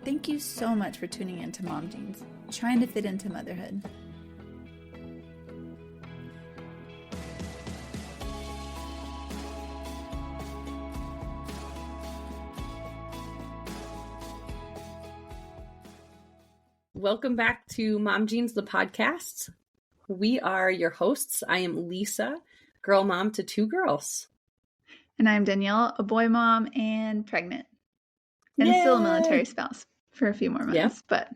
Thank you so much for tuning in to Mom Jeans, trying to fit into motherhood. Welcome back to Mom Jeans, the podcast. We are your hosts. I am Lisa, girl mom to 2 girls. And I'm Danielle, a boy mom and pregnant. And Yay! still a military spouse for a few more months. But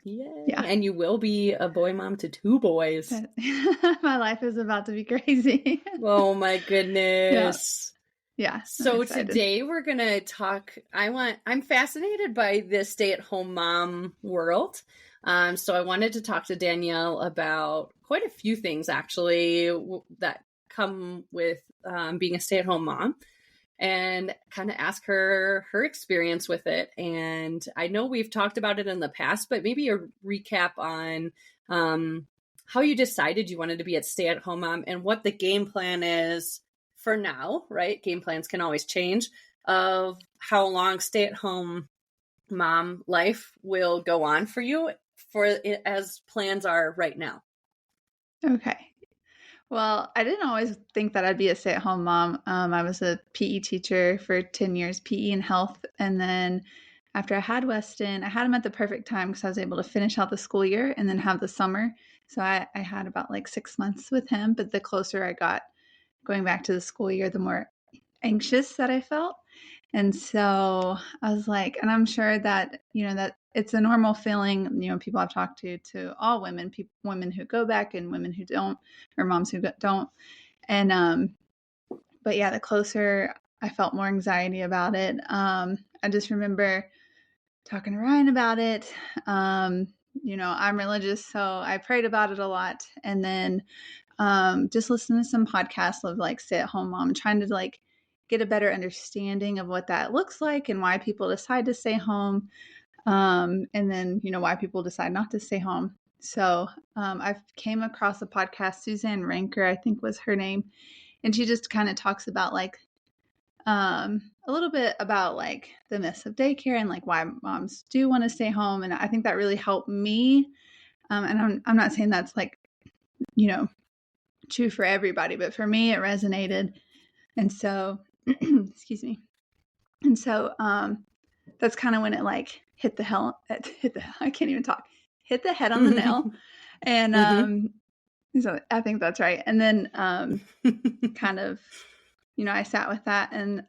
Yay. Yeah. And you will be a boy mom to 2 boys. My life is about to be crazy. Oh my goodness. Yeah. So today we're going to talk, I'm fascinated by this stay-at-home mom world. So I wanted to talk to Danielle about quite a few things actually that come with being a stay-at-home mom, and kind of ask her experience with it. And I know we've talked about it in the past, but maybe a recap on how you decided you wanted to be a stay-at-home mom and what the game plan is for now, right? Game plans can always change, of how long stay-at-home mom life will go on for you as plans are right now. Okay. Well, I didn't always think that I'd be a stay-at-home mom. I was a PE teacher for 10 years, PE and health. And then after I had Weston, I had him at the perfect time because I was able to finish out the school year and then have the summer. So I had about like 6 months with him. But the closer I got going back to the school year, the more anxious that I felt. And so I was like, and I'm sure that, that it's a normal feeling, people I've talked to all women, women who go back and women who don't, or moms who don't. And, but yeah, the closer I felt more anxiety about it. I just remember talking to Ryan about it. I'm religious, so I prayed about it a lot. And then just listen to some podcasts of like stay-at-home mom, trying to like get a better understanding of what that looks like and why people decide to stay home. And then, why people decide not to stay home. So I came across a podcast, Suzanne Ranker, I think was her name. And she just kind of talks about like a little bit about like the myths of daycare and like why moms do want to stay home. And I think that really helped me. And I'm not saying that's like, true for everybody, but for me, it resonated. And so, excuse me. And so, that's kind of when it like hit the I can't even talk, hit the head on the nail. And, so I think that's right. And then, kind of, I sat with that. And,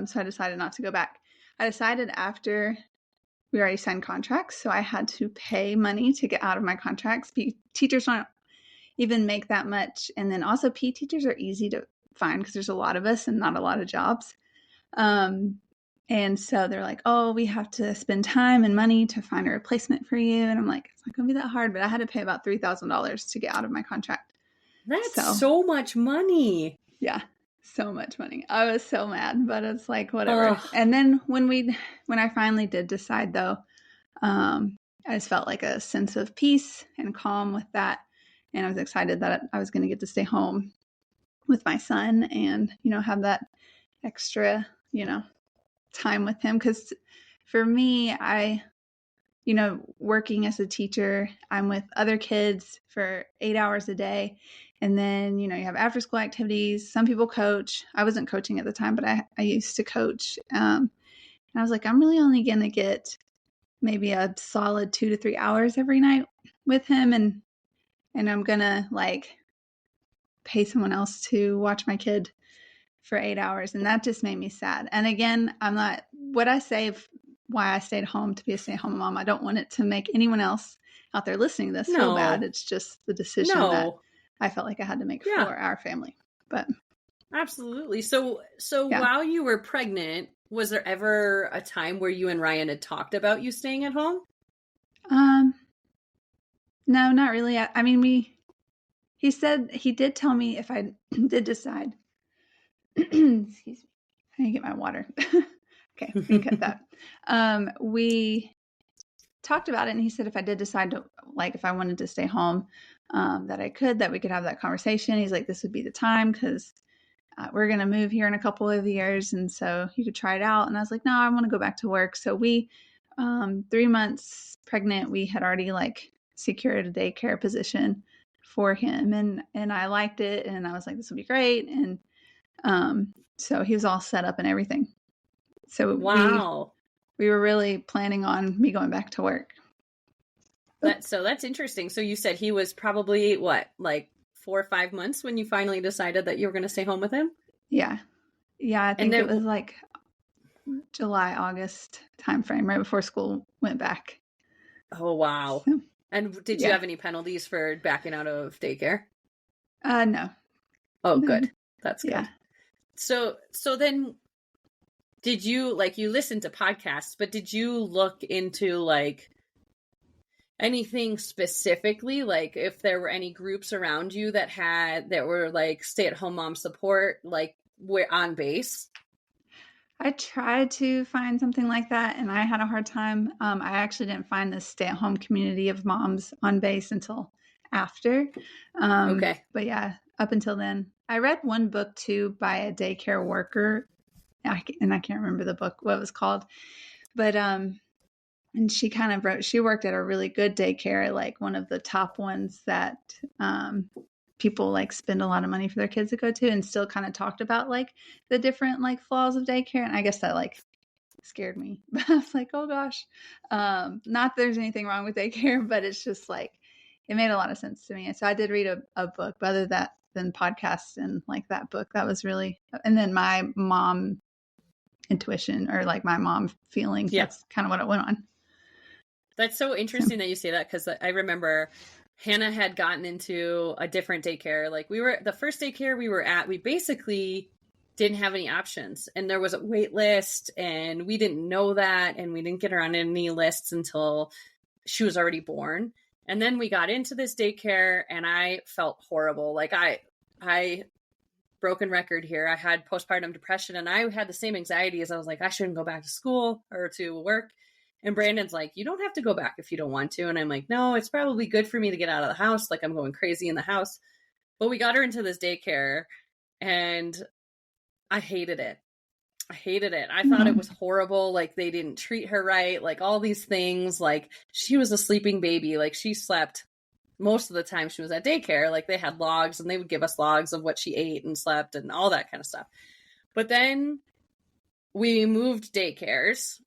so I decided not to go back. I decided after we already signed contracts. So I had to pay money to get out of my contracts. Teachers don't even make that much. And then also PE teachers are easy to find because there's a lot of us and not a lot of jobs. And so they're like, oh, we have to spend time and money to find a replacement for you. And I'm like, it's not going to be that hard. But I had to pay about $3,000 to get out of my contract. That's so much money. Yeah, so much money. I was so mad, but it's like, whatever. Ugh. And then when I finally did decide, though, I just felt like a sense of peace and calm with that. And I was excited that I was going to get to stay home with my son and, have that extra, time with him. Because for me, working as a teacher, I'm with other kids for 8 hours a day. And then, you have after school activities. Some people coach. I wasn't coaching at the time, but I used to coach. And I was like, I'm really only going to get maybe a solid 2 to 3 hours every night with him. And I'm going to like pay someone else to watch my kid for 8 hours. And that just made me sad. And again, I'm not, what I say why I stayed home to be a stay-at-home mom, I don't want it to make anyone else out there listening to this feel bad. It's just the decision that I felt like I had to make for our family. But absolutely. So while you were pregnant, was there ever a time where you and Ryan had talked about you staying at home? No, not really. I mean, he said he did tell me if I did decide, excuse me, I need to get my water. Okay, we can cut that. We talked about it and he said if I did decide to, like, if I wanted to stay home, that we could have that conversation. He's like, this would be the time because we're going to move here in a couple of years. And so you could try it out. And I was like, no, I want to go back to work. So we 3 months pregnant, we had already like secured a daycare position for him, and I liked it, and I was like, this will be great. And so he was all set up and everything. So Wow. we were really planning on me going back to work. That's interesting. So you said he was probably what, like 4 or 5 months when you finally decided that you were going to stay home with him? Yeah. Yeah, I And think it then, was like July, August timeframe, right before school went back. oh wow. So, And did you yeah. have any penalties for backing out of daycare? No. Oh, No. good. That's Yeah. good. So then did you, like, you listen to podcasts, but did you look into like anything specifically, like if there were any groups around you that were like stay-at-home mom support, like we're on base? I tried to find something like that, and I had a hard time. I actually didn't find the stay-at-home community of moms on base until after. Okay. But yeah, up until then, I read one book too by a daycare worker, and I can't remember the book what it was called. But and she kind of wrote. She worked at a really good daycare, like one of the top ones that people like spend a lot of money for their kids to go to, and still kind of talked about like the different like flaws of daycare. And I guess that like scared me. I was like, oh gosh. Not that there's anything wrong with daycare, but it's just like it made a lot of sense to me. And so I did read a book, but other than podcasts and like that book, that was really, and then my mom intuition or like my mom feelings, Yeah. that's kind of what it went on. That's so So interesting that you say that, because I remember Hannah had gotten into a different daycare. Like, we were the first daycare we were at, we basically didn't have any options, and there was a wait list, and we didn't know that, and we didn't get her on any lists until she was already born. And then we got into this daycare, and I felt horrible. Like, I broken record here, I had postpartum depression, and I had the same anxiety as I was like, I shouldn't go back to school or to work. And Brandon's like, you don't have to go back if you don't want to. And I'm like, no, it's probably good for me to get out of the house. Like, I'm going crazy in the house. But we got her into this daycare, and I hated it. I hated it. I thought it was horrible. Like, they didn't treat her right. Like, all these things. Like, she was a sleeping baby. Like, she slept most of the time she was at daycare. Like, they had logs, and they would give us logs of what she ate and slept and all that kind of stuff. But then we moved daycares.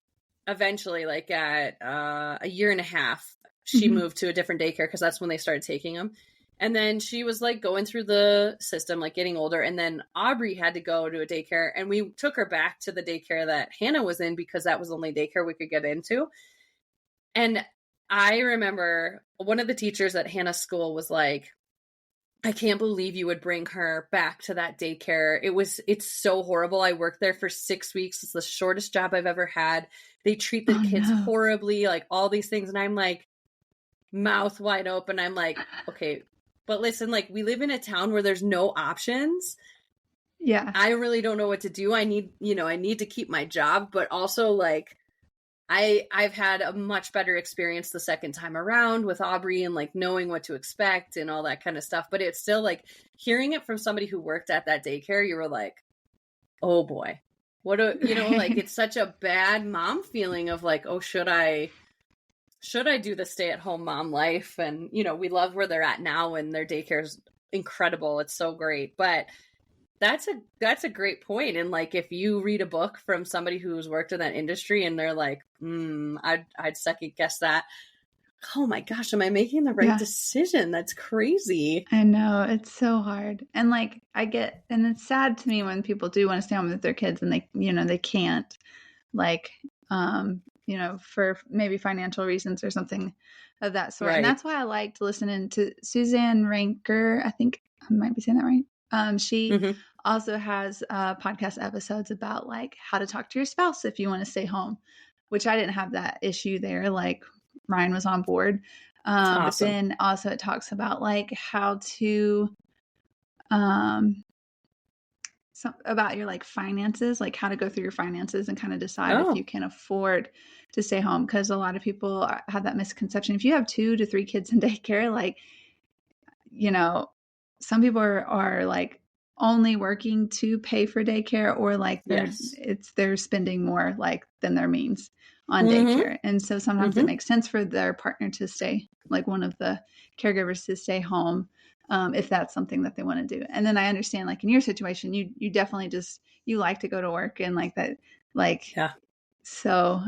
Eventually, like at a year and a half, she moved to a different daycare, because that's when they started taking them. And then she was like going through the system, like getting older. And then Aubrey had to go to a daycare, and we took her back to the daycare that Hannah was in, because that was the only daycare we could get into. And I remember one of the teachers at Hannah's school was like, I can't believe you would bring her back to that daycare. It's so horrible. I worked there for 6 weeks. It's the shortest job I've ever had. They treat the kids horribly, like all these things. And I'm like, mouth wide open. I'm like, okay, but listen, like, we live in a town where there's no options. Yeah. I really don't know what to do. I need to keep my job, but also like, I've had a much better experience the second time around with Aubrey, and like knowing what to expect and all that kind of stuff. But it's still like, hearing it from somebody who worked at that daycare, you were like, oh boy, like, it's such a bad mom feeling of like, oh, should I do the stay-at-home mom life? And, we love where they're at now, and their daycare is incredible. It's so great. But that's a great point. And like, if you read a book from somebody who's worked in that industry, and they're like, I'd second guess that. Oh my gosh, am I making the right decision? That's crazy. I know, it's so hard. And like and it's sad to me when people do want to stay home with their kids, and they can't, like, for maybe financial reasons or something of that sort. Right. And that's why I liked listening to Suzanne Ranker. I think I might be saying that right. She also has podcast episodes about like how to talk to your spouse if you want to stay home, which I didn't have that issue there. Like, Ryan was on board. Awesome. But then also it talks about like how to, about your like finances, like how to go through your finances and kind of decide if you can afford to stay home. Because a lot of people have that misconception. If you have 2 to 3 kids in daycare, like, some people are like only working to pay for daycare, or like they're spending more like than their means. on Mm-hmm. daycare. And so sometimes it Mm-hmm. makes sense for their partner to stay, like one of the caregivers to stay home, if that's something that they want to do. And then I understand, like in your situation, you definitely just, you like to go to work and like that, like, Yeah. so,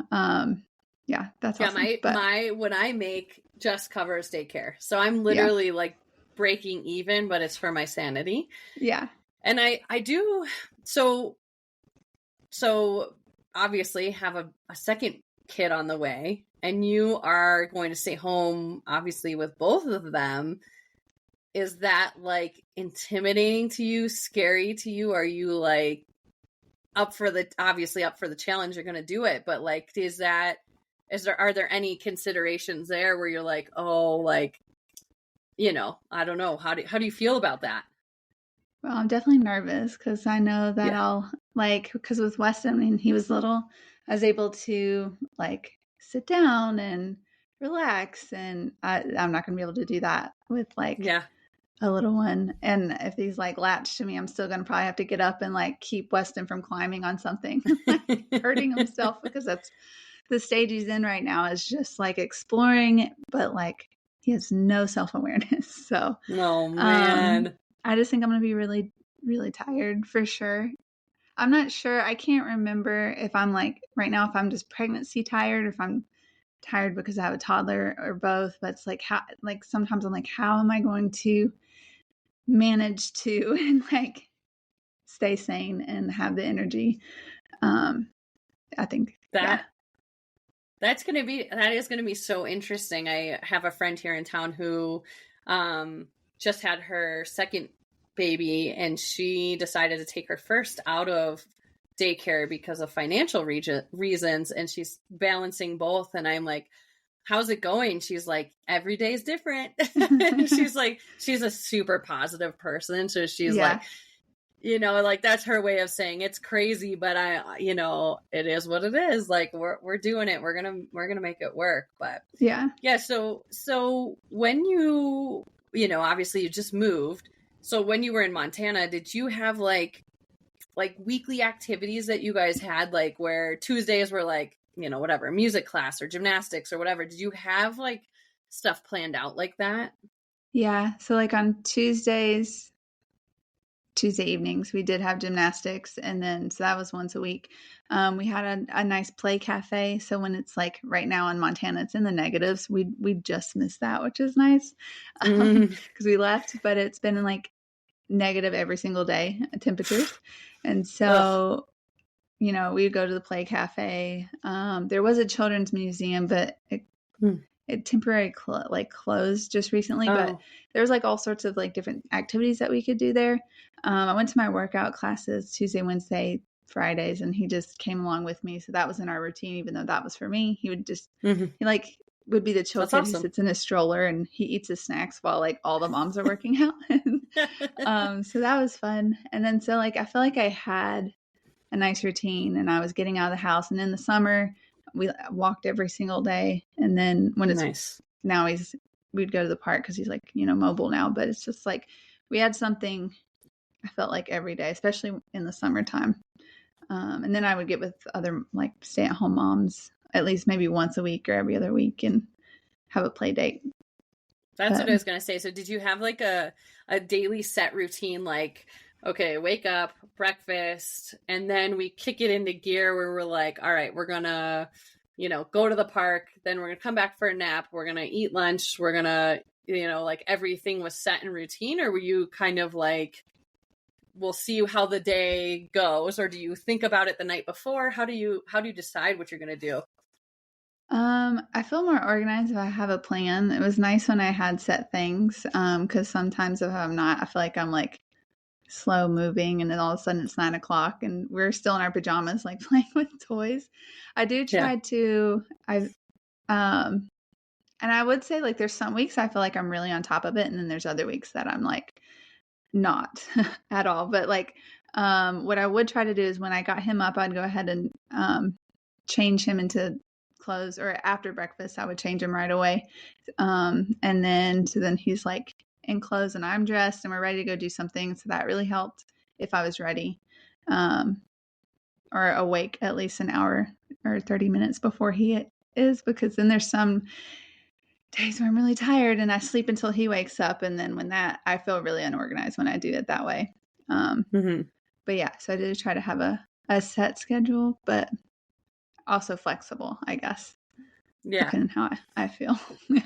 yeah, that's Yeah. awesome. But What I make just covers daycare. So I'm yeah, literally like breaking even, but it's for my sanity. yeah, And I do, so, so obviously have a second kid on the way, and you are going to stay home, obviously, with both of them. Is that like intimidating to you, scary to you? Are you like obviously up for the challenge, you're going to do it, but like, are there any considerations there where you're like, oh, like, I don't know. How do you feel about that? well, I'm definitely nervous because I know that Yeah. I'll like, because with Weston, when he was little, I was able to like sit down and relax, and I'm not going to be able to do that with like Yeah. a little one. And if he's like latched to me, I'm still going to probably have to get up and like keep Weston from climbing on something, like hurting himself, because that's the stage he's in right now, is just like exploring, but like he has no self awareness. So, Oh um, man. I just think I'm going to be really, really tired for sure. I'm not sure. I can't remember if I'm like right now, if I'm just pregnancy tired, or if I'm tired because I have a toddler, or both. But it's like, how, like sometimes I'm like, how am I going to manage to and like stay sane and have the energy? Um, I think, yeah, That that is gonna be so interesting. I have a friend here in town who just had her second baby, and she decided to take her first out of daycare because of financial reasons, and she's balancing both. And I'm like, how's it going? She's like, every day is different. And she's like, she's a super positive person, so she's yeah, like, like that's her way of saying it's crazy, but it is what it is. Like we're doing it. We're gonna make it work. But yeah. yeah, so when obviously you just moved. So when you were in Montana, did you have like weekly activities that you guys had, like where Tuesdays were like, whatever, music class or gymnastics or whatever? Did you have like stuff planned out like that? Yeah. So like on Tuesday evenings, we did have gymnastics, and then so that was once a week. We had a nice play cafe. So when it's like right now in Montana, it's in the negatives. We just missed that, which is nice, Mm. because we left, but it's been like negative every single day temperatures, and Ugh. so we would go to the play cafe. There was a children's museum, but Mm. it temporarily closed just recently, but Oh, there was like all sorts of like different activities that we could do there. I went to my workout classes Tuesday, Wednesday, Fridays, and he just came along with me. So that was in our routine, even though that was for me. hmm. He like would be the chill That's kid who awesome. sits in his stroller and he eats his snacks while like all the moms are working out. So that was fun. And then so like I feel like I had a nice routine, and I was getting out of the house. And in the summer, we walked every single day. And then when it's Nice. now we'd go to the park because he's like, mobile now. But it's just like we had something, I felt like every day, especially in the summertime. And then I would get with other like stay at home moms at least maybe once a week or every other week and have a play date. That's But what I was gonna say. So did you have like a daily set routine, like, okay, wake up, breakfast, and then we kick it into gear where we're like, all right, we're gonna, go to the park, then we're gonna come back for a nap, we're gonna eat lunch, we're gonna, like everything was set in routine? Or were you kind of like, we'll see how the day goes? Or do you think about it the night before? How do you decide what you're gonna do? I feel more organized if I have a plan. It was nice when I had set things, because sometimes if I'm not, I feel like I'm like slow moving, and then all of a sudden it's 9 o'clock and we're still in our pajamas, like playing with toys. I do Yeah. try to, um, and I would say like there's some weeks I feel like I'm really on top of it, and then there's other weeks that I'm like not at all. But like, what I would try to do is when I got him up, I'd go ahead and change him into clothes, or after breakfast, I would change him right away. And then, so then he's like in clothes and I'm dressed and we're ready to go do something. So that really helped if I was ready. Um, or awake at least an hour or 30 minutes before he is, because then there's some days where I'm really tired and I sleep until he wakes up. And then I feel really unorganized when I do it that way. Mm-hmm. But yeah, so I did try to have a set schedule, but also flexible, I guess, Yeah. depending on how I feel. Yeah.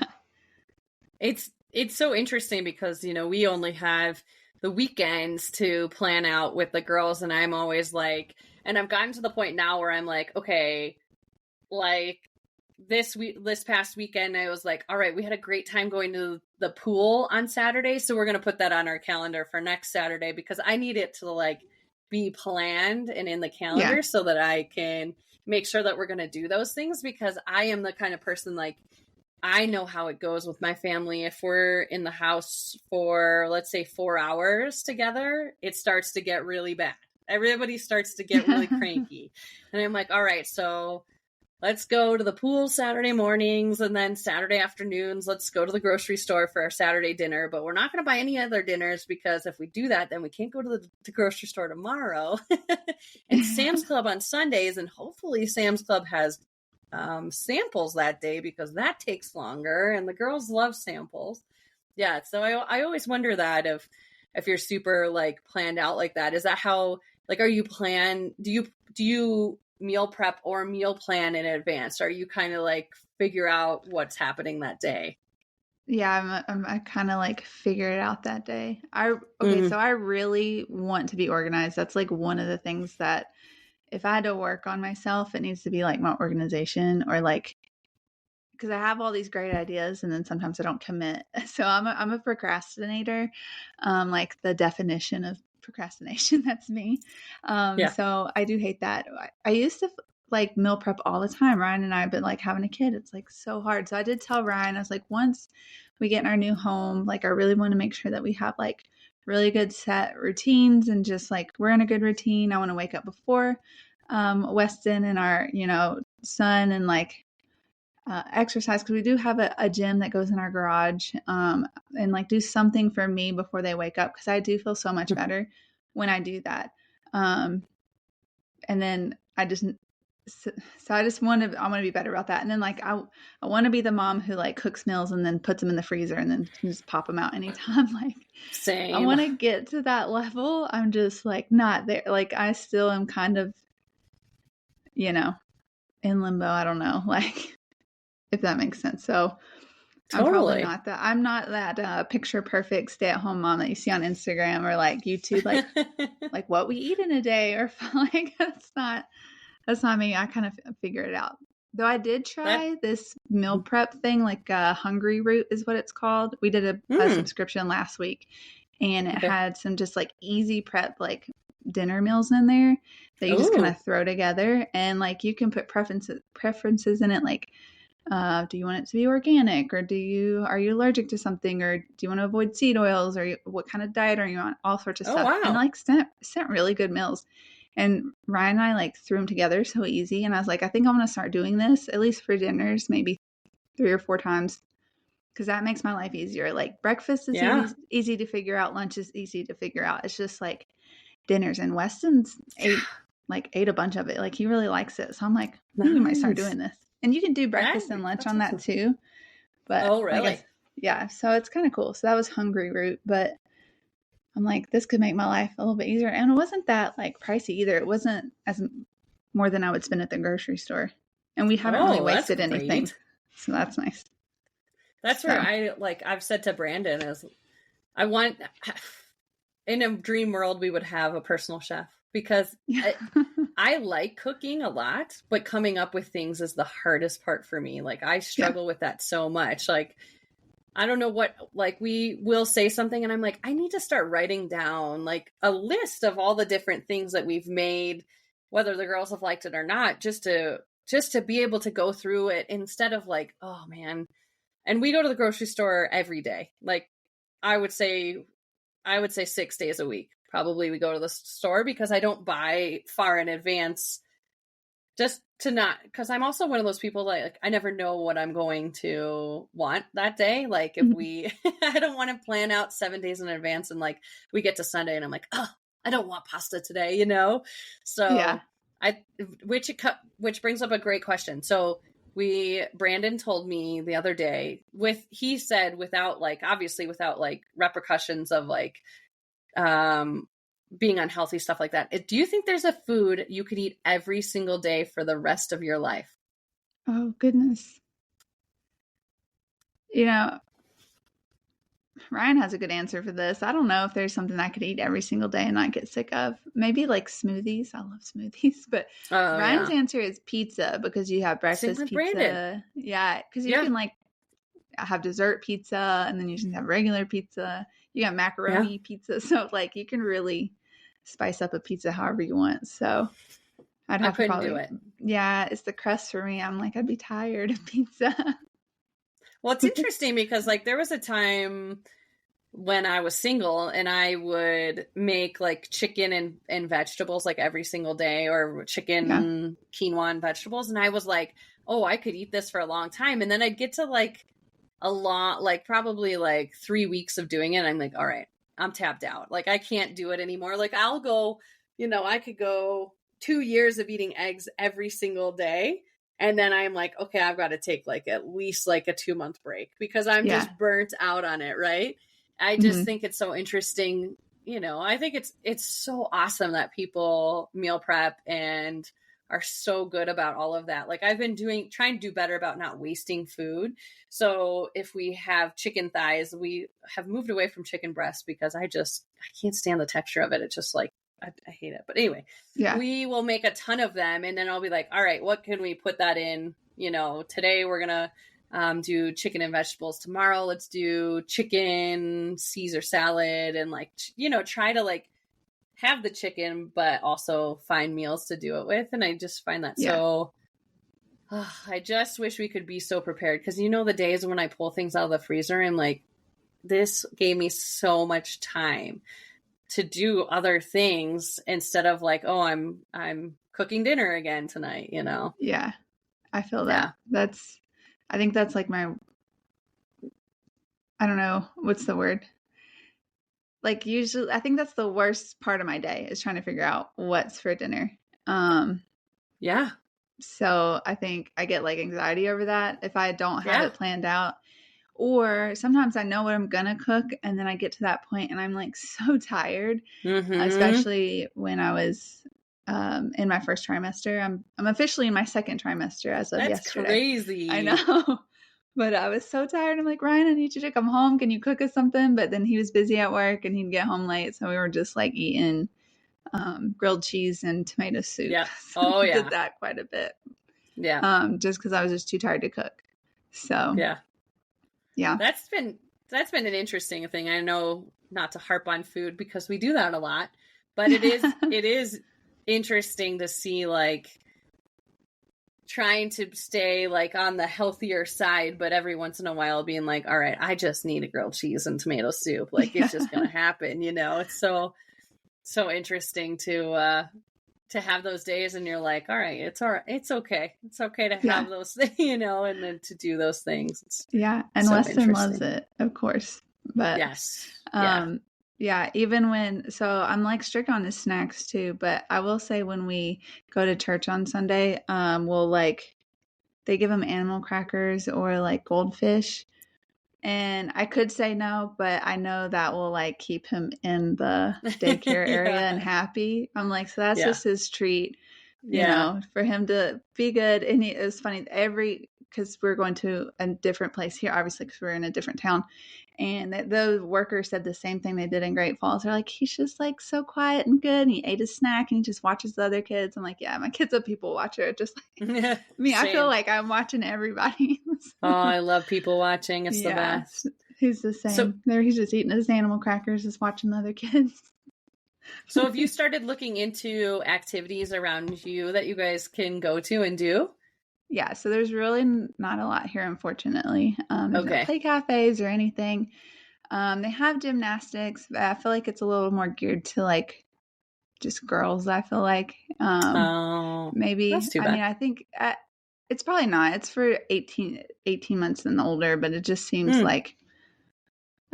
It's so interesting because, we only have the weekends to plan out with the girls, and I'm always like, and I've gotten to the point now where I'm like, okay, like this past weekend, I was like, all right, we had a great time going to the pool on Saturday, so we're going to put that on our calendar for next Saturday, because I need it to like be planned and in the calendar Yeah. so that I can make sure that we're going to do those things, because I am the kind of person, like, I know how it goes with my family. If we're in the house for, let's say, 4 hours together, it starts to get really bad. Everybody starts to get really cranky. And I'm like, all right, so let's go to the pool Saturday mornings, and then Saturday afternoons, let's go to the grocery store for our Saturday dinner. But we're not going to buy any other dinners, because if we do that, then we can't go to the grocery store tomorrow. And Sam's Club on Sundays, and hopefully Sam's Club has samples that day, because that takes longer, and the girls love samples. Yeah, so I always wonder that if you're super like planned out like that, is that how, like, are you do you meal prep or meal plan in advance? Are you kind of like figure out what's happening that day? Yeah, I kind of like figure it out that day. Mm-hmm. So I really want to be organized. That's like one of the things that if I had to work on myself, it needs to be like my organization, or like, because I have all these great ideas and then sometimes I don't commit. So I'm a procrastinator. Like the definition of procrastination, that's me. Yeah. So I do hate that. I used to like meal prep all the time, Ryan and I, but like having a kid, it's like so hard. So I did tell Ryan, I was like, once we get in our new home, like I really want to make sure that we have like really good set routines, and just like we're in a good routine. I want to wake up before Weston and our, son, and like exercise, because we do have a gym that goes in our garage, and like do something for me before they wake up, because I do feel so much better when I do that. And then so I just I want to be better about that. And then like I want to be the mom who like cooks meals and then puts them in the freezer and then can just pop them out anytime. Like I Same. want to get to that level. I'm just like not there. Like I still am kind of, in limbo. I don't know, like if that makes sense. So Totally. I'm not that picture perfect stay at home mom that you see on Instagram or like YouTube, like what we eat in a day, or like that's not me. I kind of figured it out. Though I did That. try this meal prep thing, like Hungry Root is what it's called. We did a Mm, subscription last week, and it okay. had some just like easy prep, like dinner meals in there that you just kind Oh. of throw together, and like you can put preferences in it, like do you want it to be organic, or are you allergic to something, or do you want to avoid seed oils, or what kind of diet are you on, all sorts of Oh, stuff, and wow. like sent really good meals. And Ryan and I like threw them together so easy, and I was like, I think I'm going to start doing this at least for dinners, maybe 3 or 4 times, because that makes my life easier. Like breakfast is Yeah. easy to figure out, lunch is easy to figure out. It's just like dinners, and Weston's ate a bunch of it. Like he really likes it. So I'm like, maybe we might start Nice. doing this. And you can do breakfast and lunch That's on that awesome. too. But Oh, like really? yeah, so it's kind of cool. So that was Hungry Root, but I'm like, this could make my life a little bit easier. And it wasn't that like pricey either. It wasn't as more than I would spend at the grocery store. And we haven't really Oh, that's wasted anything. great. So that's nice. That's where So I've said to Brandon is I want, in a dream world, we would have a personal chef, because yeah. I like cooking a lot, but coming up with things is the hardest part for me. Like I Yeah. struggle with that so much. Like I don't know what, like we will say something and I'm like, I need to start writing down like a list of all the different things that we've made, whether the girls have liked it or not, just to be able to go through it instead of like, oh man. And we go to the grocery store every day. Like I would say I would say 6 days a week. Probably we go to the store, because I don't buy far in advance, just to not, because I'm also one of those people that like I never know what I'm going to want that day. Like if we I don't want to plan out 7 days in advance, and like we get to Sunday and I'm like, oh, I don't want pasta today, Yeah. So I which brings up a great question. So Brandon told me the other day he said without like obviously without like repercussions of like being unhealthy, stuff like that. Do you think there's a food you could eat every single day for the rest of your life? Oh, goodness. You know, Ryan has a good answer for this. I don't know if there's something I could eat every single day and not get sick of. Maybe like smoothies. I love smoothies. But Oh Ryan's yeah. answer is pizza because you have Same breakfast with Brandon. pizza. Yeah, because you Yeah. can like have dessert pizza and then you can have regular pizza. You got Yeah. macaroni pizza. So like you can really spice up a pizza however you want. So I'd I have to couldn't do probably, it. yeah, it's the crust for me. I'm like, I'd be tired of pizza. Well, it's interesting because like there was a time when I was single and I would make like chicken and vegetables like every single day or Yeah. chicken, quinoa and vegetables. And I was like, oh, I could eat this for a long time. And then I'd get to like a lot, like probably like 3 weeks of doing it. And I'm like, all right, I'm tapped out. Like I can't do it anymore. Like I'll go, I could go 2 years of eating eggs every single day. And then I'm like, okay, I've got to take like at least like a 2-month break because I'm Yeah. just burnt out on it. Right. I just Hmm. think it's so interesting. I think it's so awesome that people meal prep and are so good about all of that. Like I've been trying to do better about not wasting food. So if we have chicken thighs, we have moved away from chicken breast because I can't stand the texture of it. It's just like, I hate it. But anyway, Yeah. we will make a ton of them and then I'll be like, all right, what can we put that in? Today we're going to do chicken and vegetables. Tomorrow, let's do chicken Caesar salad and like, try to like have the chicken, but also find meals to do it with. And I just find that Yeah. I just wish we could be so prepared. Cause the days when I pull things out of the freezer and like, this gave me so much time to do other things instead of like, oh, I'm cooking dinner again tonight, Yeah. I feel Yeah. that. I think that's like I don't know, what's the word? Like usually, I think that's the worst part of my day is trying to figure out what's for dinner. Um, Yeah. so I think I get like anxiety over that if I don't have Yeah. it planned out. Or sometimes I know what I'm gonna cook, and then I get to that point and I'm like so tired, Mm-hmm. especially when I was in my first trimester. I'm officially in my second trimester as of That's yesterday. I crazy. know. But I was so tired. I'm like, Ryan, I need you to come home. Can you cook us something? But then he was busy at work and he'd get home late. So we were just like eating grilled cheese and tomato soup. Yeah. So Oh we did yeah. that quite a bit Yeah. just because I was just too tired to cook. So, Yeah. yeah. That's been an interesting thing. I know not to harp on food because we do that a lot, but it is interesting to see like trying to stay like on the healthier side, but every once in a while being like, all right, I just need a grilled cheese and tomato soup. Like it's just gonna happen, It's so interesting to have those days and you're like, all right, it's all right. It's okay. It's okay to Yeah. have those things, and then to do those things. It's Yeah. And so Weston loves interesting. it, of course. But Yes. Yeah. um, yeah, even so I'm like strict on his snacks too. But I will say when we go to church on Sunday, we'll like, they give him animal crackers or like goldfish. And I could say no, but I know that will like keep him in the daycare area and Yeah. happy. I'm like, so that's Yeah. just his treat, Yeah. for him to be good. And it was funny because we're going to a different place here, obviously, because we're in a different town. And the workers said the same thing they did in Great Falls. They're like, he's just like so quiet and good. And he ate his snack and he just watches the other kids. I'm like, yeah, my kid's a people watcher. Just like me, I feel Same. like I'm watching everybody. Oh, I love people watching. It's the Yeah, best. he's the So, same. There, he's just eating his animal crackers, just watching the other kids. so have you started looking into activities around you that you guys can go to and do? Yeah, so there's really not a lot here, unfortunately. There's no Okay. play cafes or anything. They have gymnastics, but I feel like it's a little more geared to like just girls. I feel like Oh, maybe. that's too I mean, bad. I think it's probably not. It's for 18 months and older, but it just seems Mm. like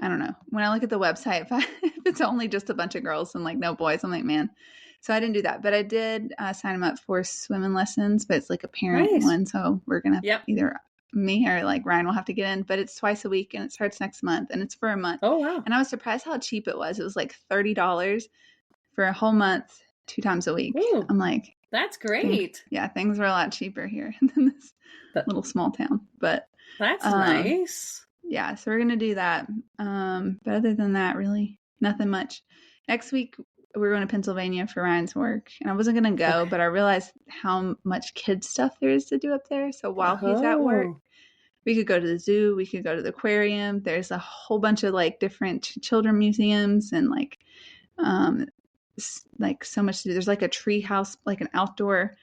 I don't know. When I look at the website, if it's only just a bunch of girls and like no boys, I'm like, man. So I didn't do that, but I did sign him up for swimming lessons, but it's like a parent Nice. one. So we're going to Yep. either me or like Ryan will have to get in, but it's twice a week and it starts next month and it's for a month. Oh, wow. And I was surprised how cheap it was. It was like $30 for a whole month, 2 times a week. Ooh, I'm like, that's great. things were a lot cheaper here than this little small town. But That's nice. yeah, so we're gonna do that. But other than that, really nothing much. Next week we're going to Pennsylvania for Ryan's work, and I wasn't gonna go, but I realized how much kid stuff there is to do up there. So while he's at work, we could go to the zoo, we could go to the aquarium. There's a whole bunch of like different children museums and like so much to do. There's like a tree house, like an outdoor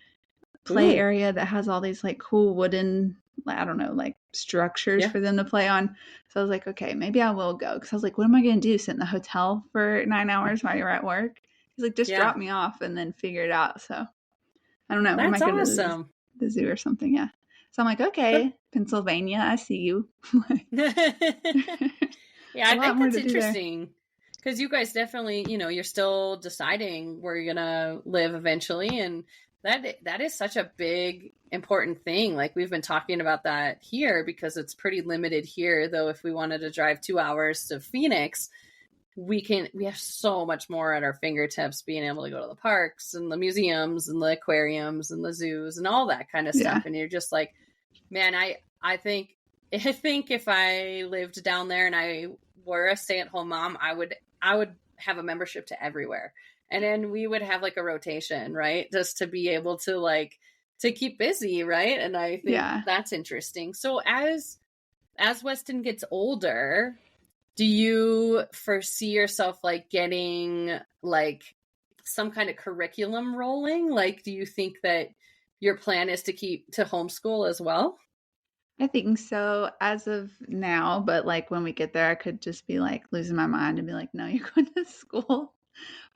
play area that has all these like cool wooden, I don't know, like structures for them to play on. So I was like, okay, maybe I will go. Cause I was like, what am I going to do? Sit in the hotel for 9 hours while you're at work? He's like, just drop me off and then figure it out. So I don't know. That's we might go awesome. to the zoo or something. Yeah. So I'm like, okay, Pennsylvania, I see you. Yeah, I think that's interesting. Because you guys definitely, you're still deciding where you're going to live eventually. And that is such a big, important thing. Like we've been talking about that here because it's pretty limited here. Though if we wanted to drive 2 hours to Phoenix, we have so much more at our fingertips, being able to go to the parks and the museums and the aquariums and the zoos and all that kind of stuff. And you're just like, man, I think if I lived down there and I were a stay-at-home mom, I would have a membership to everywhere. And then we would have like a rotation, right? Just to be able to like, to keep busy. Right. And I think that's interesting. So as Weston gets older, do you foresee yourself like getting like some kind of curriculum rolling? Like, do you think that your plan is to homeschool as well? I think so as of now, but like when we get there, I could just be like losing my mind and be like, no, you're going to school.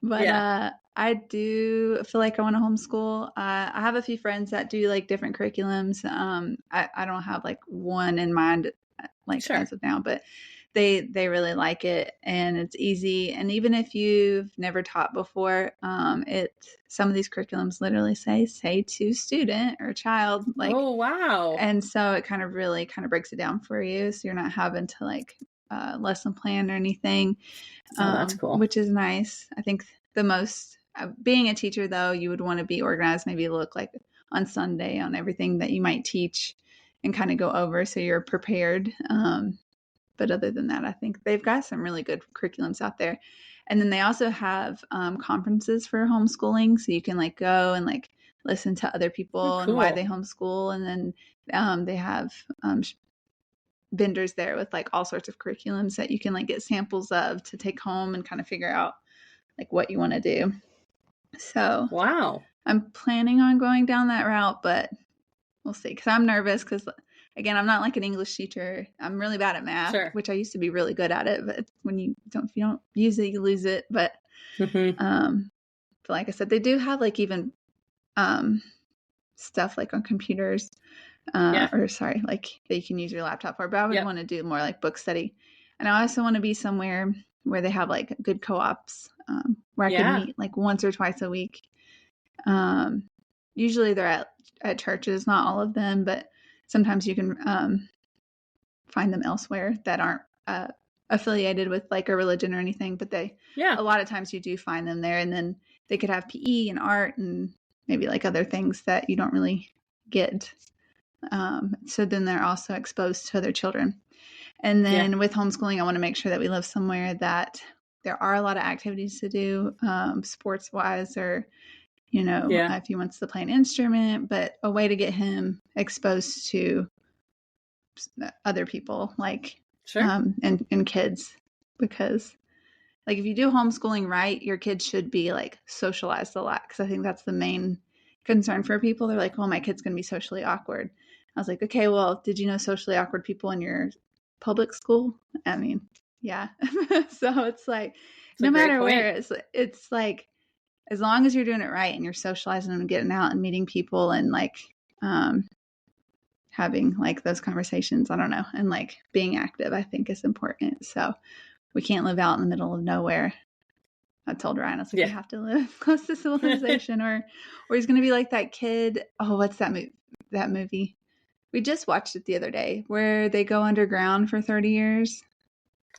But I do feel like I want to homeschool. I have a few friends that do like different curriculums. I don't have like one in mind like as of now, but they really like it and it's easy. And even if you've never taught before, some of these curriculums literally say to student or child, like, oh wow. And so it kind of breaks it down for you. So you're not having to like lesson plan or anything. That's cool. Which is nice. I think the most, being a teacher though, you would want to be organized, maybe look like on Sunday on everything that you might teach and kind of go over so you're prepared. But other than that, I think they've got some really good curriculums out there. And then they also have conferences for homeschooling. So you can like go and like listen to other people and why they homeschool. And then they have vendors there with like all sorts of curriculums that you can like get samples of to take home and kind of figure out like what you want to do. So wow, I'm planning on going down that route, but we'll see. Cause I'm nervous because again, I'm not like an English teacher. I'm really bad at math, which I used to be really good at it. But when if you don't use it, you lose it. But but like I said, they do have like even stuff like on computers. Or sorry, like that you can use your laptop for, but I would want to do more like book study. And I also want to be somewhere where they have like good co-ops, where I can meet like once or twice a week. Usually they're at churches, not all of them, but sometimes you can find them elsewhere that aren't affiliated with like a religion or anything, but a lot of times you do find them there, and then they could have PE and art and maybe like other things that you don't really get. So then they're also exposed to other children. And then with homeschooling, I want to make sure that we live somewhere that there are a lot of activities to do, sports wise, or, if he wants to play an instrument, but a way to get him exposed to other people, like, and kids, because like if you do homeschooling right, your kids should be like socialized a lot. Cause I think that's the main concern for people. They're like, well, my kid's going to be socially awkward. I was like, okay, well, did you know socially awkward people in your public school? I mean, yeah. So it's like, no matter where, it's like, as long as you're doing it right and you're socializing and getting out and meeting people and like having like those conversations, I don't know, and like being active, I think is important. So we can't live out in the middle of nowhere I told Ryan, I was like, we Yeah. have to live close to civilization, or he's gonna be like that kid. Oh, what's that movie? We just watched it the other day where they go underground for 30 years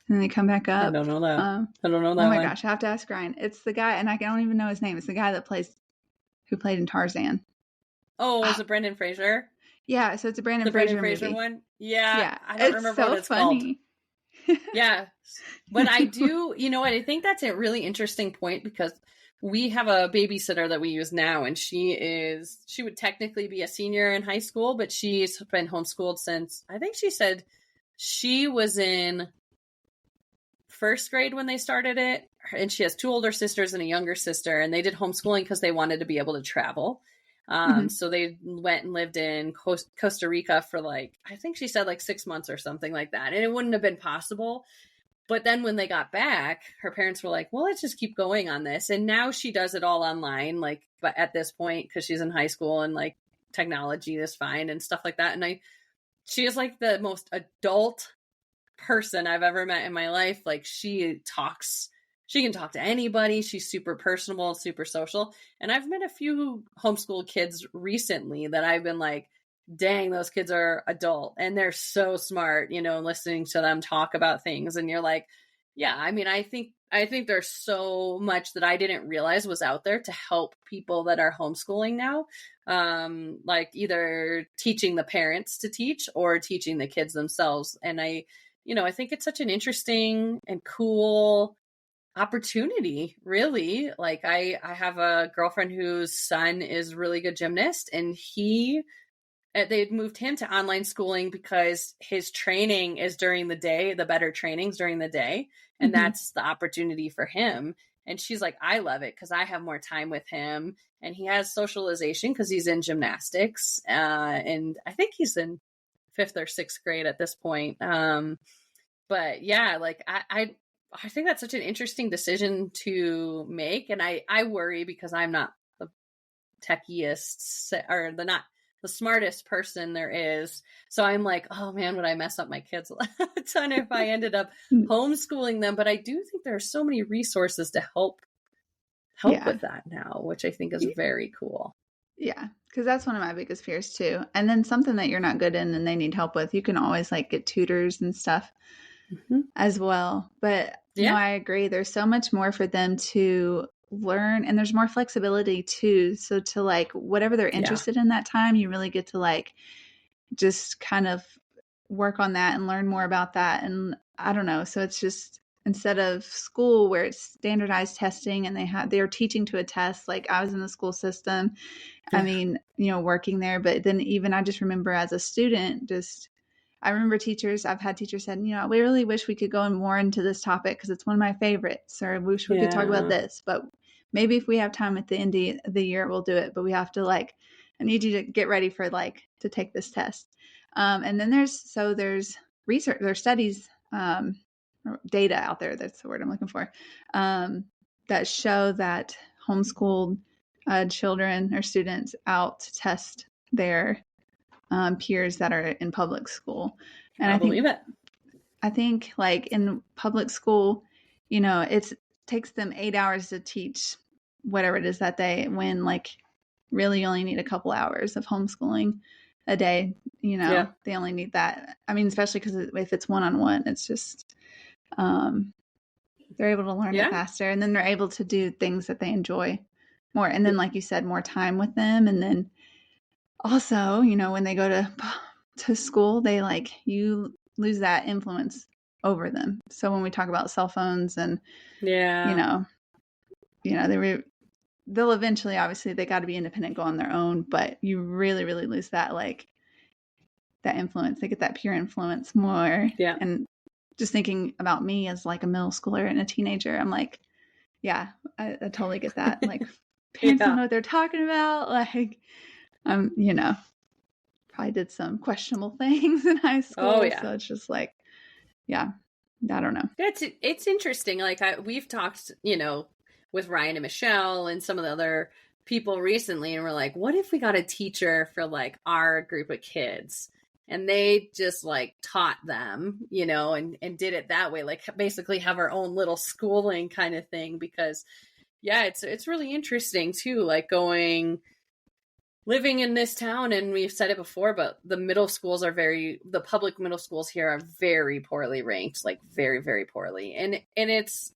and they come back I up. don't know that. I don't know Oh that my one. gosh, I have to ask Ryan. It's the guy, and I don't even know his name. It's the guy who played in Tarzan. Oh, Oh, is it Brendan Fraser? yeah, so it's a Brandon The Brendan Fraser Fraser movie. one? Yeah, Yeah, I don't it's remember what so it's called. funny. Yeah. But I do, you know what? I think that's a really interesting point because we have a babysitter that we use now, and she would technically be a senior in high school, but she's been homeschooled since, I think she said she was in first grade when they started it. And she has two older sisters and a younger sister, and they did homeschooling because they wanted to be able to travel. Mhm. So they went and lived in Costa Rica for like, I think she said like 6 months or something like that. And it wouldn't have been possible. But then when they got back, her parents were like, well, let's just keep going on this. And now she does it all online, like, but at this point, because she's in high school and like technology is fine and stuff like that. And she is like the most adult person I've ever met in my life. Like she can talk to anybody. She's super personable, super social. And I've met a few homeschool kids recently that I've been like, dang, those kids are adult and they're so smart, listening to them talk about things. And you're like, yeah, I mean, I think there's so much that I didn't realize was out there to help people that are homeschooling now. Like either teaching the parents to teach or teaching the kids themselves. And I think it's such an interesting and cool opportunity, really. Like I have a girlfriend whose son is really good gymnast, and they'd moved him to online schooling because his training is during the day, the better trainings during the day. And Mhm. that's the opportunity for him. And she's like, I love it because I have more time with him. And he has socialization because he's in gymnastics. And I think he's in fifth or sixth grade at this point. But yeah, like I think that's such an interesting decision to make. And I worry because I'm not the techiest or not the smartest person there is. So I'm like, oh man, would I mess up my kids a ton if I ended up homeschooling them? But I do think there are so many resources to help Yeah. with that now, which I think is very cool. Yeah, because that's one of my biggest fears too. And then something that you're not good in and they need help with, you can always like get tutors and stuff Mm-hmm. as well. But no, Yeah. I agree. There's so much more for them to learn, and there's more flexibility too. So to like whatever they're Yeah. interested in that time, you really get to like just kind of work on that and learn more about that. And I don't know. So it's just instead of school where it's standardized testing and they're teaching to a test, like I was in the school system. I Yeah. mean, working there, but then even I just remember as a student, I remember I've had teachers said, we really wish we could go more into this topic because it's one of my favorites, or we wish we could talk about Yeah. this, but maybe if we have time at the end of the year, we'll do it. But we have to I need you to get ready for to take this test. And then there's research, there's studies, data out there. That's the word I'm looking for, that show that homeschooled children or students out to test their peers that are in public school. And I'll believe it. I think like in public school, it takes them 8 hours to teach whatever it is that day, when like really you only need a couple hours of homeschooling a day. Yeah. They only need that. I mean, especially because if it's one-on-one, it's just they're able to learn it Yeah. faster, and then they're able to do things that they enjoy more. And then, like you said, more time with them. And then also, when they go to school, they you lose that influence over them. So when we talk about cell phones and you Yeah. know, they'll eventually, obviously, they got to be independent, go on their own. But you really, really lose that influence. They get that peer influence more. Yeah. And just thinking about me as like a middle schooler and a teenager, I'm like, yeah, I totally get that. Like parents don't Yeah. know what they're talking about. Like, probably did some questionable things in high Oh school. yeah. So it's just like, yeah, I don't know. It's interesting. Like we've talked, with Ryan and Michelle and some of the other people recently, and we're like, what if we got a teacher for like our group of kids? and they just like taught them, and did it that way, like basically have our own little schooling kind of thing. Because yeah, it's really interesting too, like living in this town, and we've said it before, but the public middle schools here are very poorly ranked, like very, very poorly. And it's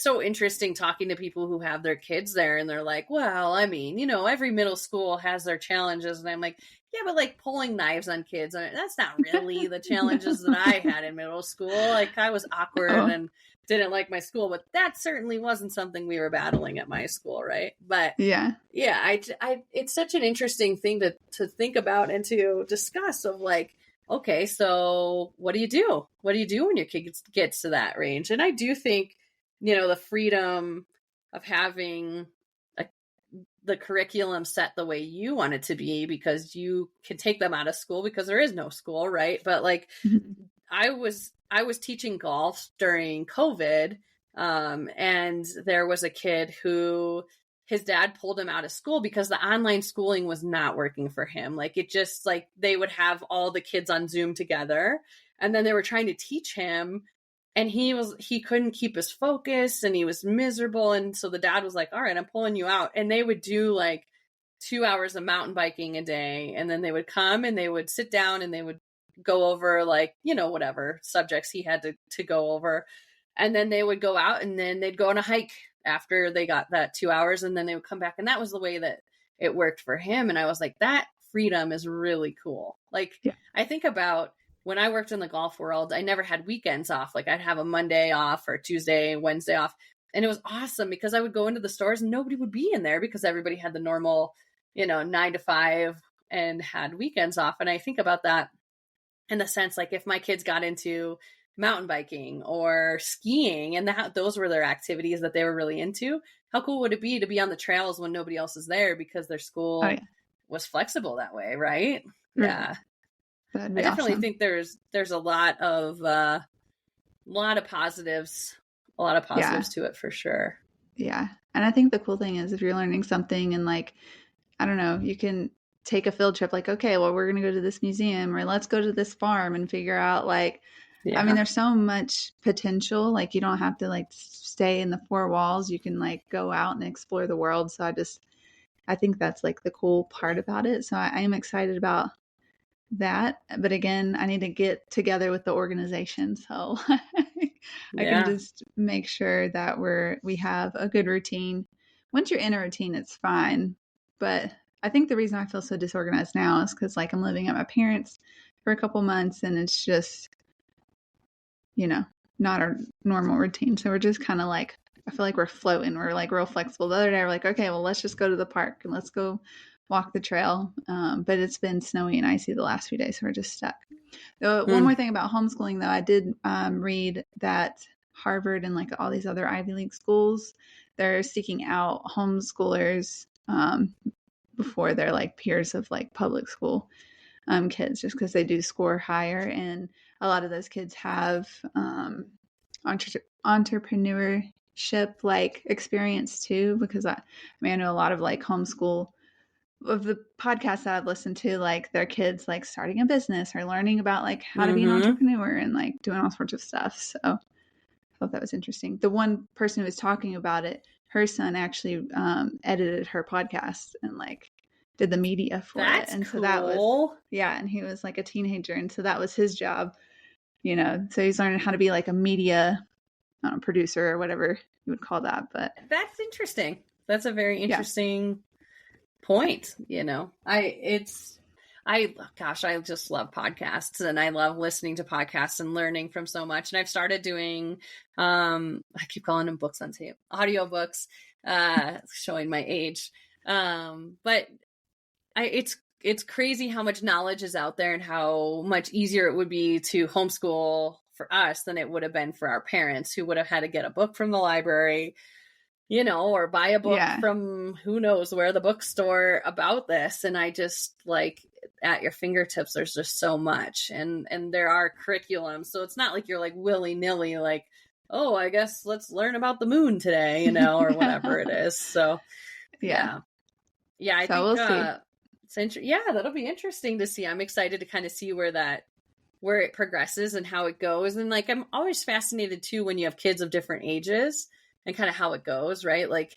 so interesting talking to people who have their kids there, and they're like, well, I mean, every middle school has their challenges. And I'm like, yeah, but like pulling knives on kids, that's not really the challenges that I had in middle school. Like I was awkward and didn't like my school, but that certainly wasn't something we were battling at my school. Right. But yeah, it's such an interesting thing to think about and to discuss, of like, okay, so what do you do? What do you do when your kid gets to that range? And I do think, the freedom of having the curriculum set the way you want it to be, because you can take them out of school because there is no school. Right. But like, I was teaching golf during COVID, and there was a kid who his dad pulled him out of school because the online schooling was not working for him. Like it just like they would have all the kids on Zoom together, and then they were trying to teach him, and he couldn't keep his focus, and he was miserable. And so the dad was like, all right, I'm pulling you out. And they would do like 2 hours of mountain biking a day. And then they would come and they would sit down and they would go over like, whatever subjects he had to go over. And then they would go out and then they'd go on a hike after they got that 2 hours, and then they would come back. And that was the way that it worked for him. And I was like, that freedom is really cool. Like, I think about when I worked in the golf world, I never had weekends off. Like I'd have a Monday off or Tuesday, Wednesday off. And it was awesome because I would go into the stores and nobody would be in there because everybody had the normal, 9 to 5 and had weekends off. And I think about that in the sense, like if my kids got into mountain biking or skiing and those were their activities that they were really into, how cool would it be to be on the trails when nobody else is there because their school was flexible that way. Right. Yeah. That'd I be definitely awesome. think there's a lot of positives, to it for sure. Yeah. And I think the cool thing is if you're learning something and like, I don't know, you can take a field trip, like, okay, well, we're going to go to this museum, or let's go to this farm and figure out like, I mean, there's so much potential. Like you don't have to like stay in the four walls. You can like go out and explore the world. So I think that's like the cool part about it. So I am excited about that. But again, I need to get together with the organization. So I can just make sure that we have a good routine. Once you're in a routine, it's fine. But I think the reason I feel so disorganized now is because like I'm living at my parents' for a couple months, and it's just, not our normal routine. So we're just kind of like, I feel like we're floating. We're like real flexible. The other day we're like, okay, well, let's just go to the park and let's go walk the trail. But it's been snowy and icy the last few days, so we're just stuck. One more thing about homeschooling, though, I did read that Harvard and like all these other Ivy League schools, they're seeking out homeschoolers before they're like peers of like public school kids, just because they do score higher. And a lot of those kids have entrepreneurship like experience too, because I know a lot of like homeschool of the podcasts that I've listened to, like their kids like starting a business or learning about like how to be an entrepreneur and like doing all sorts of stuff. So I thought that was interesting. The one person who was talking about it, her son actually edited her podcast and like did the media for it. And so that was, and he was like a teenager. And so that was his job, so he's learning how to be like a media producer or whatever you would call that. But that's interesting. That's a very interesting point. I just love podcasts, and I love listening to podcasts and learning from so much. And I've started doing, I keep calling them books on tape, audiobooks, showing my age. But it's crazy how much knowledge is out there and how much easier it would be to homeschool for us than it would have been for our parents, who would have had to get a book from the library, or buy a book from who knows where, the bookstore, about this. And I just like, at your fingertips, there's just so much, and there are curriculums. So it's not like you're like willy nilly, like, oh, I guess let's learn about the moon today, or whatever it is. So I think we'll see. Yeah, that'll be interesting to see. I'm excited to kind of see where it progresses and how it goes. And like, I'm always fascinated too when you have kids of different ages and kind of how it goes, right? Like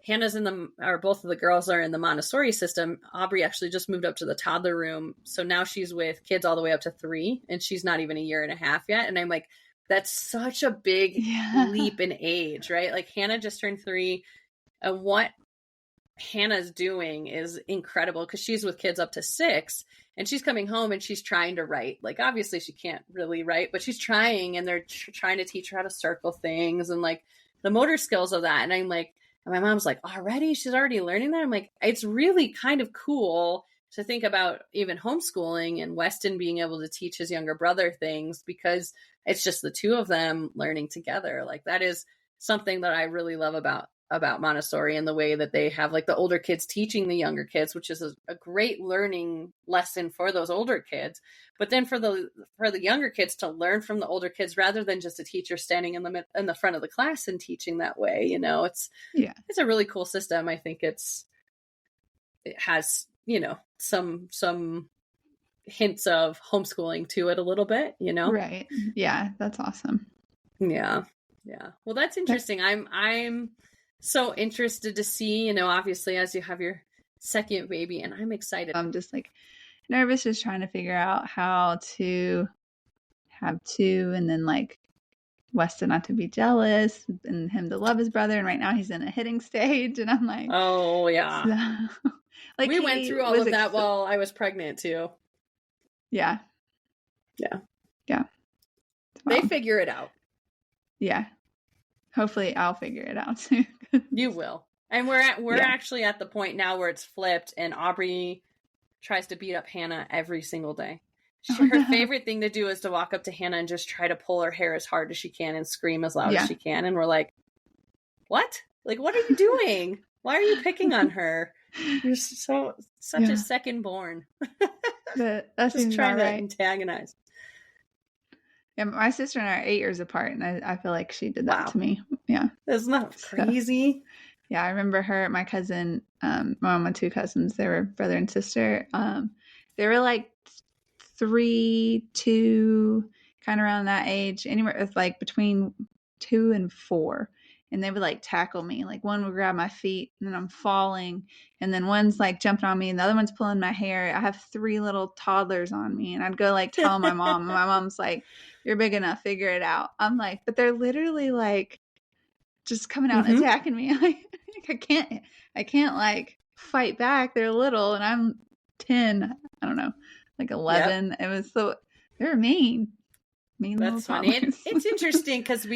Hannah's or both of the girls are in the Montessori system. Aubrey actually just moved up to the toddler room. So now she's with kids all the way up to 3, and she's not even a year and a half yet. And I'm like, that's such a big Yeah. leap in age, right? Like Hannah just turned 3. And what Hannah's doing is incredible because she's with kids up to 6, and she's coming home and she's trying to write. Like, obviously she can't really write, but she's trying, and they're trying to teach her how to circle things and like the motor skills of that. And I'm like, and my mom's like, already? She's already learning that? I'm like, it's really kind of cool to think about even homeschooling and Weston being able to teach his younger brother things because it's just the two of them learning together. Like, that is something that I really love about Montessori and the way that they have like the older kids teaching the younger kids, which is a great learning lesson for those older kids. But then for the younger kids to learn from the older kids rather than just a teacher standing in the front of the class and teaching that way, you know, it's a really cool system. I think it has, you know, some hints of homeschooling to it a little bit, you know? Right. Yeah, that's awesome. Yeah. Yeah. Well, that's interesting. I'm so interested to see, you know, obviously as you have your second baby, and I'm excited. I'm just like nervous, just trying to figure out how to have 2 and then like Weston not to be jealous and him to love his brother. And right now he's in a hitting stage. And I'm like, oh yeah. So, like we went through all of that while I was pregnant too. Yeah. Yeah. Yeah. Wow. They figure it out. Yeah. Hopefully I'll figure it out too. You will. And we're actually at the point now where it's flipped, and Aubrey tries to beat up Hannah every single day. Her favorite thing to do is to walk up to Hannah and just try to pull her hair as hard as she can and scream as loud as she can. And we're like, what? Like, what are you doing? Why are you picking on her? You're such a second born. Just trying to antagonize. Yeah, my sister and I are 8 years apart, and I feel like she did that to me. Yeah. Isn't that crazy? So, yeah, I remember my cousin, my 2 cousins, they were brother and sister. They were like 3, 2, kind of around that age, anywhere with like between 2 and 4. And they would like tackle me. Like one would grab my feet and then I'm falling. And then one's like jumping on me and the other one's pulling my hair. I have 3 little toddlers on me. And I'd go like tell my mom. And my mom's like, you're big enough, figure it out. I'm like, but they're literally like just coming out and attacking me. I can't like fight back. They're little and I'm 10, I don't know, like 11. It was they were mean. That's funny. It's interesting because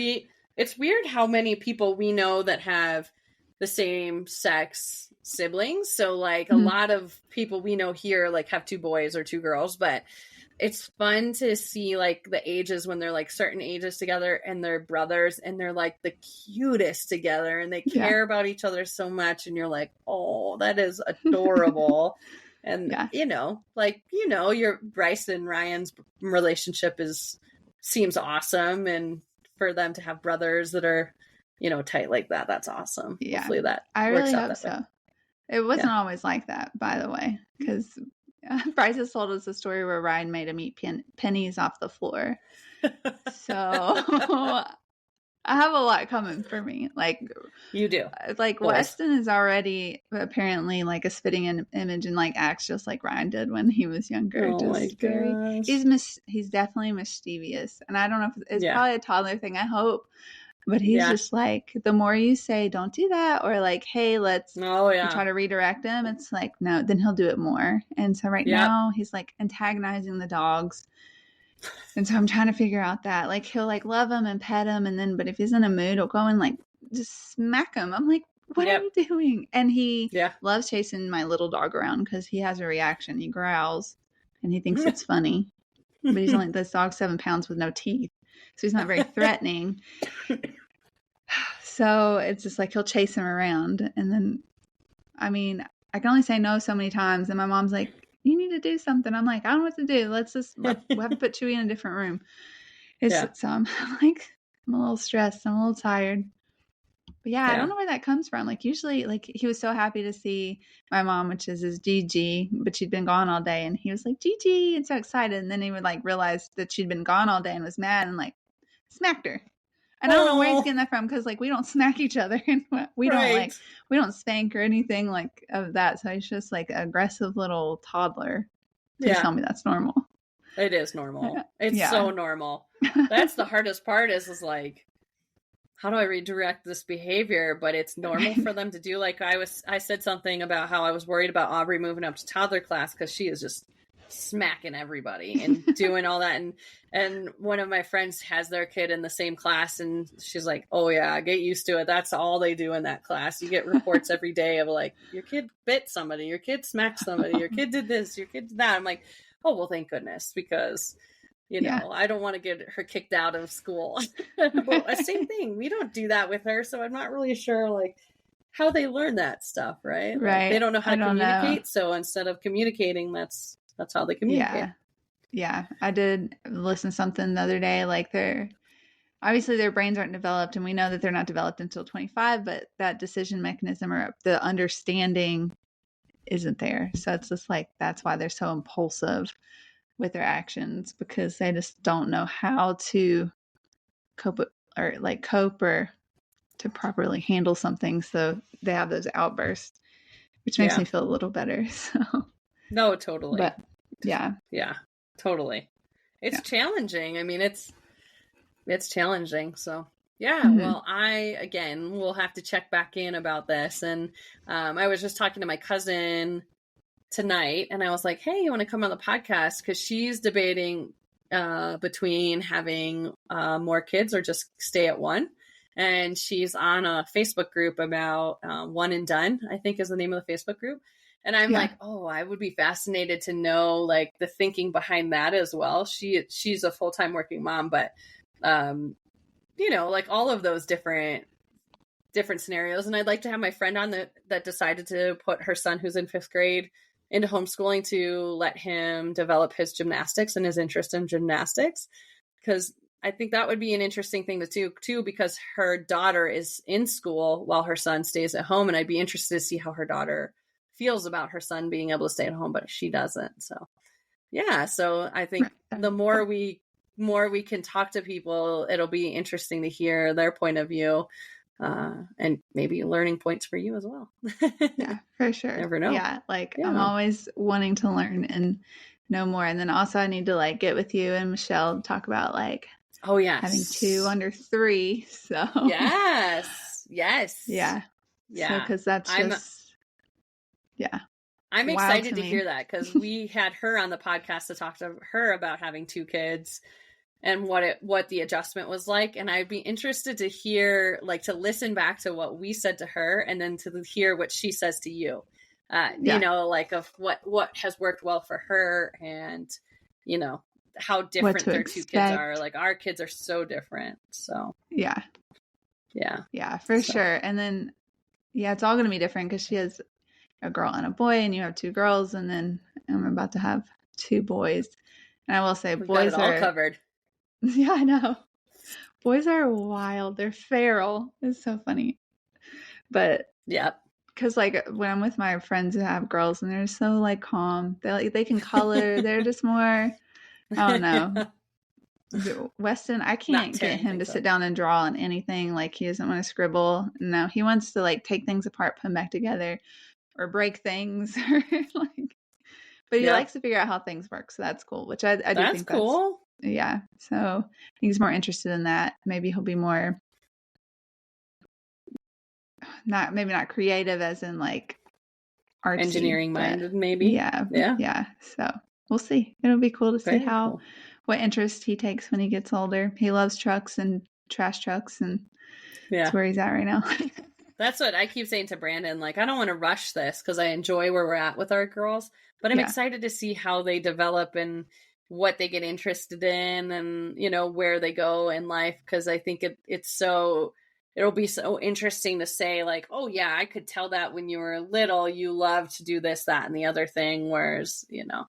it's weird how many people we know that have the same sex siblings. So like a lot of people we know here like have 2 boys or 2 girls, but it's fun to see like the ages when they're like certain ages together and they're brothers and they're like the cutest together and they care about each other so much. And you're like, oh, that is adorable. And, you know, like, you know, your Bryce and Ryan's relationship seems awesome. And for them to have brothers that are, you know, tight like that, that's awesome. Yeah. Hopefully that I works really out hope so. It wasn't always like that, by the way, because Bryce has told us a story where Ryan made him eat pennies off the floor. So I have a lot coming for me. Like you do. Like Weston is already apparently like a spitting image and like acts just like Ryan did when he was younger. Oh just scary. Gosh. He's definitely mischievous, and I don't know if it's probably a toddler thing. I hope, but he's just like the more you say don't do that or like hey let's try to redirect him. It's like no, then he'll do it more. And so right now he's like antagonizing the dogs. And so I'm trying to figure out that like he'll like love him and pet him and then but if he's in a mood he'll go and like just smack him. I'm like, what are you doing? And he loves chasing my little dog around because he has a reaction. He growls and he thinks it's funny. But he's only this dog's 7 pounds with no teeth. So he's not very threatening. So it's just like he'll chase him around. And then I mean, I can only say no so many times. And my mom's like, you need to do something. I'm like, I don't know what to do. We have to put Chewy in a different room. So I'm like, I'm a little stressed. I'm a little tired. But yeah, I don't know where that comes from. Like usually, like he was so happy to see my mom, which is his Gigi, but she'd been gone all day, and he was like Gigi and so excited. And then he would like realize that she'd been gone all day and was mad and like smacked her. And I don't know where he's getting that from because like we don't smack each other and we don't spank or anything like of that. So he's just like an aggressive little toddler. Please tell me that's normal. It is normal. It's so normal. That's the hardest part is like, how do I redirect this behavior? But it's normal for them to do. Like I said something about how I was worried about Aubrey moving up to toddler class because she is just smacking everybody and doing all that. And one of my friends has their kid in the same class, and she's like, oh yeah, get used to it. That's all they do in that class. You get reports every day of like, your kid bit somebody, your kid smacked somebody, your kid did this, your kid did that. I'm like, oh, well, thank goodness, because you know, I don't want to get her kicked out of school. But same thing. We don't do that with her. So I'm not really sure like how they learn that stuff. Right. Like, they don't know how to communicate. So instead of communicating, that's how they communicate. Yeah. I did listen to something the other day, like obviously their brains aren't developed and we know that they're not developed until 25, but that decision mechanism or the understanding isn't there. So it's just like, that's why they're so impulsive with their actions, because they just don't know how to cope or to properly handle something. So they have those outbursts, which makes me feel a little better. So no, totally. But yeah, totally. It's challenging. I mean, it's challenging. So well, we'll have to check back in about this. And I was just talking to my cousin tonight and I was like, hey, you want to come on the podcast? Because she's debating between having more kids or just stay at one. And she's on a Facebook group about One and Done, I think is the name of the Facebook group. And I'm like, oh, I would be fascinated to know like the thinking behind that as well. She's a full-time working mom, but you know, like all of those different scenarios. And I'd like to have my friend on that decided to put her son, who's in 5th grade, into homeschooling to let him develop his gymnastics and his interest in gymnastics. Because I think that would be an interesting thing to do too, because her daughter is in school while her son stays at home. And I'd be interested to see how her daughter feels about her son being able to stay at home, but she doesn't. So so I think the more we can talk to people, it'll be interesting to hear their point of view. And maybe learning points for you as well. Yeah, for sure. Never know. Yeah. Like I'm always wanting to learn and know more. And then also I need to like get with you and Michelle and talk about like, having 2 under 3. So yes. Yeah. So, cause that's I'm excited to hear that because we had her on the podcast to talk to her about having 2 kids and what the adjustment was like. And I'd be interested to hear, like, to listen back to what we said to her and then to hear what she says to you, you know, like of what has worked well for her and, you know, how different their 2 kids are. Like our kids are so different. So yeah, for sure. And then, it's all going to be different because she has a girl and a boy and you have 2 girls. And then I'm about to have 2 boys. And I will say boys got it all covered. Yeah, I know. Boys are wild. They're feral. It's so funny. But because like when I'm with my friends who have girls and they're so like calm, they can color. They're just more, I don't know. Weston, I can't get him to sit down and draw on anything. Like he doesn't want to scribble. No, he wants to like take things apart, put them back together, or break things. Or like, but he likes to figure out how things work. So that's cool. Which I do think that's cool. Yeah. So I think he's more interested in that. Maybe he'll be more maybe not creative as in like artsy, engineering minded, maybe. Yeah. So we'll see. It'll be cool to see what interest he takes when he gets older. He loves trucks and trash trucks, and that's where he's at right now. That's what I keep saying to Brandon. Like, I don't want to rush this because I enjoy where we're at with our girls, but I'm excited to see how they develop and what they get interested in and, you know, where they go in life. Cause I think it'll be so interesting to say like, oh yeah, I could tell that when you were little, you loved to do this, that, and the other thing. Whereas, you know,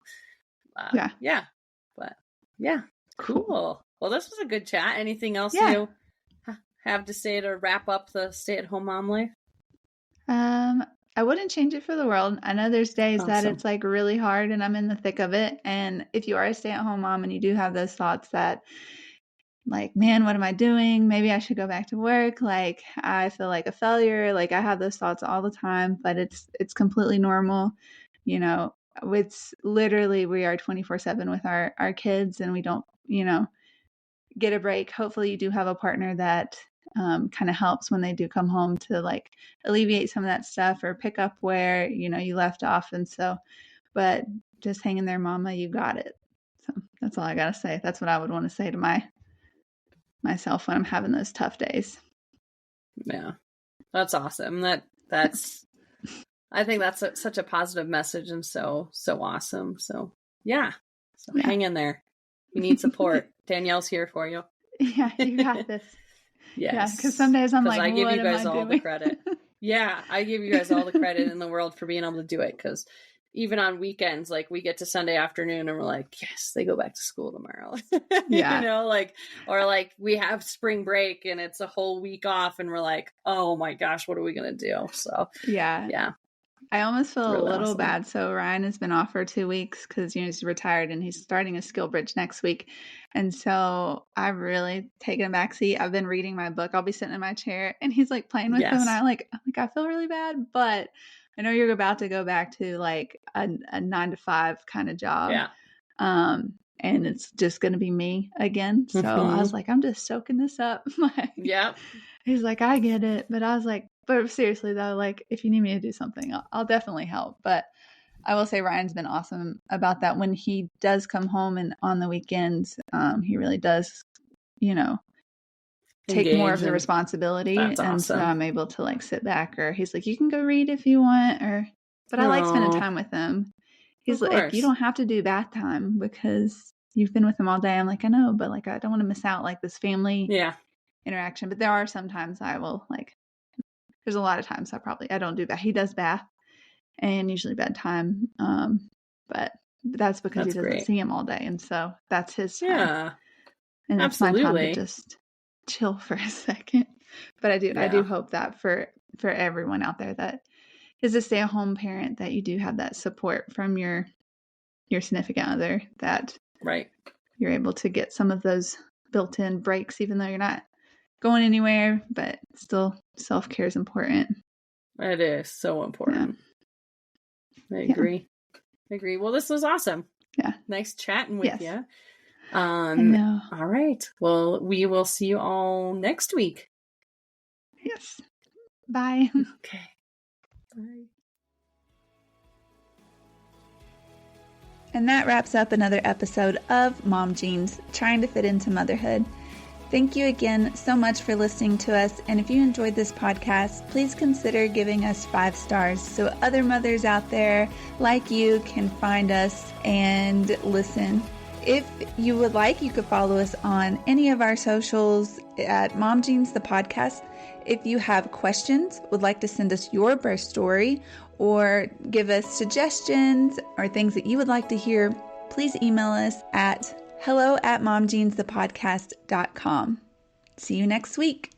cool. Well, this was a good chat. Anything else you have to say to wrap up the stay-at-home mom life? I wouldn't change it for the world. I know there's days that Awesome. it's like really hard and I'm in the thick of it. And if you are a stay-at-home mom and you do have those thoughts that like, man, what am I doing? Maybe I should go back to work. Like, I feel like a failure. Like, I have those thoughts all the time, but it's completely normal. You know, it's literally we are 24/7 with our kids and we don't, get a break. Hopefully you do have a partner that kind of helps when they do come home to like alleviate some of that stuff or pick up where, you left off. And so, but just hang in there, mama, you got it. So that's all I got to say. That's what I would want to say to myself when I'm having those tough days. Yeah, that's awesome. That's I think that's such a positive message and so awesome. So yeah, hang in there. You need support. Danielle's here for you. Yeah, you got this. Yes. Yeah, because some days I'm like, I give what you guys am I all doing? the credit. Yeah, I give you guys all the credit in the world for being able to do it, because even on weekends, like we get to Sunday afternoon and we're like, yes, they go back to school tomorrow. Yeah. Or like we have spring break and it's a whole week off and we're like, oh my gosh, what are we going to do? So yeah. I almost feel really a little awesome. bad. So Ryan has been off for 2 weeks because he's retired and he's starting a skill bridge next week. And so I've really taken a back seat. I've been reading my book. I'll be sitting in my chair and he's like playing with them. And I feel really bad, but I know you're about to go back to like a 9-to-5 kind of job. Yeah. And it's just going to be me again. So I was like, I'm just soaking this up. Yeah. He's like, I get it. But I was like, but seriously though, like if you need me to do something, I'll definitely help. But I will say Ryan's been awesome about that. When he does come home and on the weekends, he really does, take more of the responsibility. That's and awesome. So I'm able to like sit back, or he's like, you can go read if you want, but I like spending time with him. He's like, you don't have to do bath time because you've been with him all day. I'm like, I know, but like, I don't want to miss out like this family interaction. But there are some times I will like, there's a lot of times I don't do bath. He does bath and usually bedtime. But that's because he doesn't see him all day. And so that's his time. Yeah. And that's my time to just chill for a second. But I do hope that for everyone out there that is a stay-at-home parent, that you do have that support from your significant other, that you're able to get some of those built-in breaks, even though you're not going anywhere, but still self-care is important. It is so important. Yeah. I agree. Well, this was awesome. Yeah. Nice chatting with you. I know. All right. Well, we will see you all next week. Yes. Bye. Okay. Bye. And that wraps up another episode of Mom Jeans, trying to fit into motherhood. Thank you again so much for listening to us. And if you enjoyed this podcast, please consider giving us 5 stars so other mothers out there like you can find us and listen. If you would like, you could follow us on any of our socials at Mom Jeans the podcast. If you have questions, would like to send us your birth story, or give us suggestions or things that you would like to hear, please email us at hello@momjeansthepodcast.com. See you next week.